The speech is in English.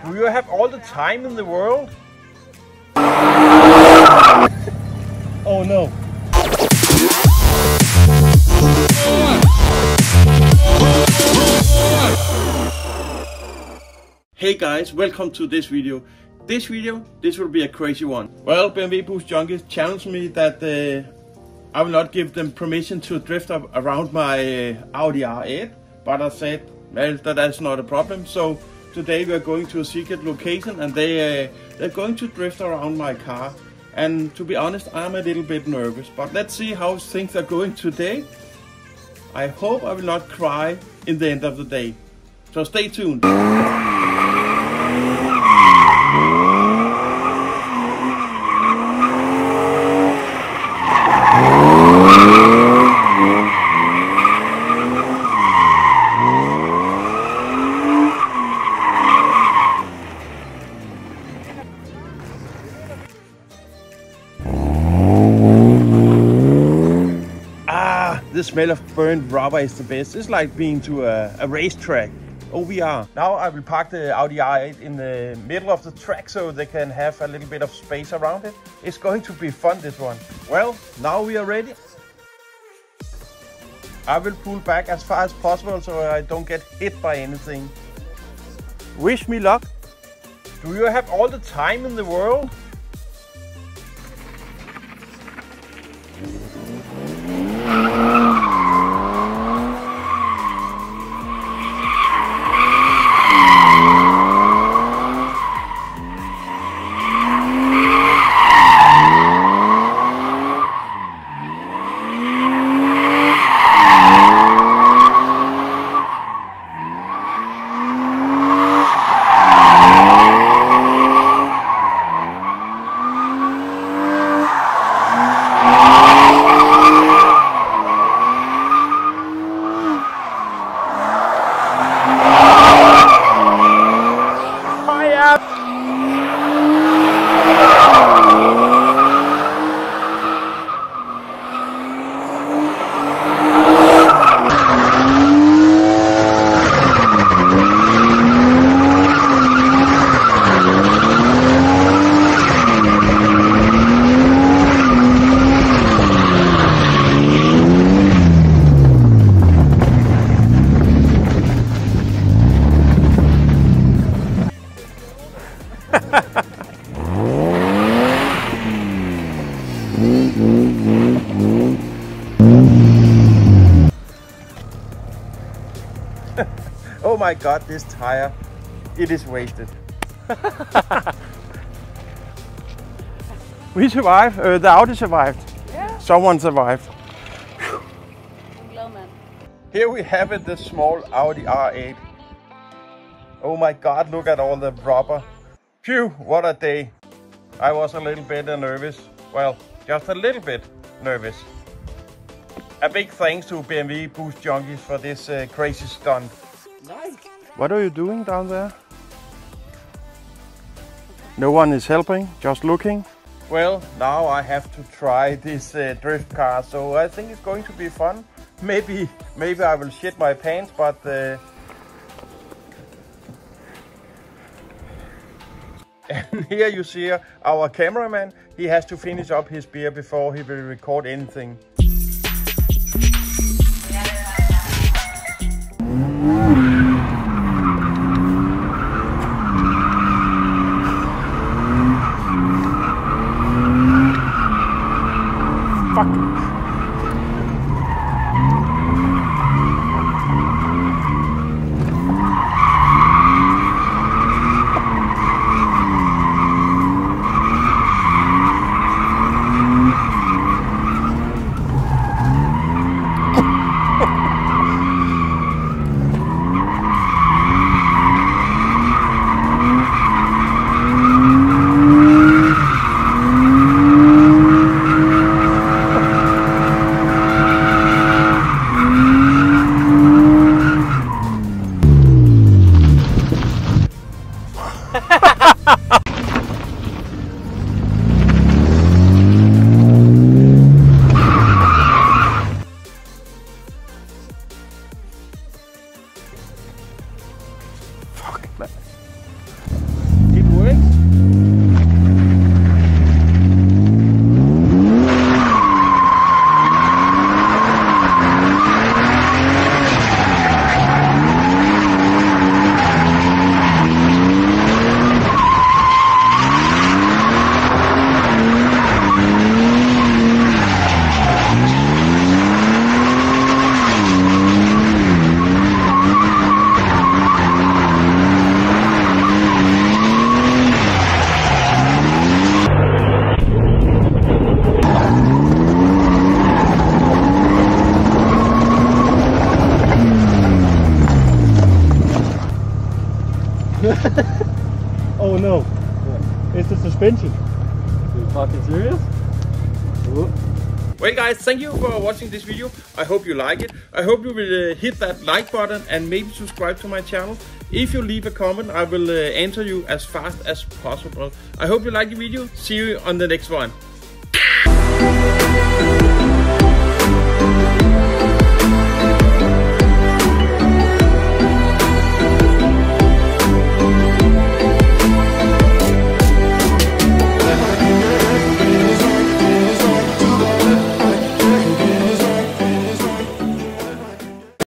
Do you have all the time in the world? Oh no. Hey guys, welcome to this video. This will be a crazy one. Well, BMW Boost Junkies challenged me that I will not give them permission to drift up around my Audi R8, but I said, well, that's not a problem. So today we are going to a secret location and they're going to drift around my car. And to be honest, I'm a little bit nervous, but let's see how things are going today. I hope I will not cry in the end of the day. So stay tuned. The smell of burnt rubber is the best. It's like being to a racetrack. OVR. Now I will park the Audi R8 in the middle of the track so they can have a little bit of space around it. It's going to be fun, this one. Well, now we are ready. I will pull back as far as possible so I don't get hit by anything. Wish me luck. Do you have all the time in the world? Oh my god, this tire, it is wasted. We survived, the Audi survived. Yeah. Someone survived. I'm glad, man. Here we have it, the small Audi R8. Oh my god, look at all the rubber. Phew, what a day. I was a little bit nervous. Well, just a little bit nervous. A big thanks to BMW Boost Junkies for this crazy stunt. Nice. What are you doing down there? No one is helping, just looking. Well, now I have to try this drift car, so I think it's going to be fun. Maybe I will shit my pants, but and here you see our cameraman. He has to finish up his beer before he will record anything. Oh no. It's the suspension. Are you fucking serious? Oh. Well guys, thank you for watching this video. I hope you like it. I hope you will hit that like button and maybe subscribe to my channel. If you leave a comment, I will answer you as fast as possible. I hope you like the video. See you on the next one.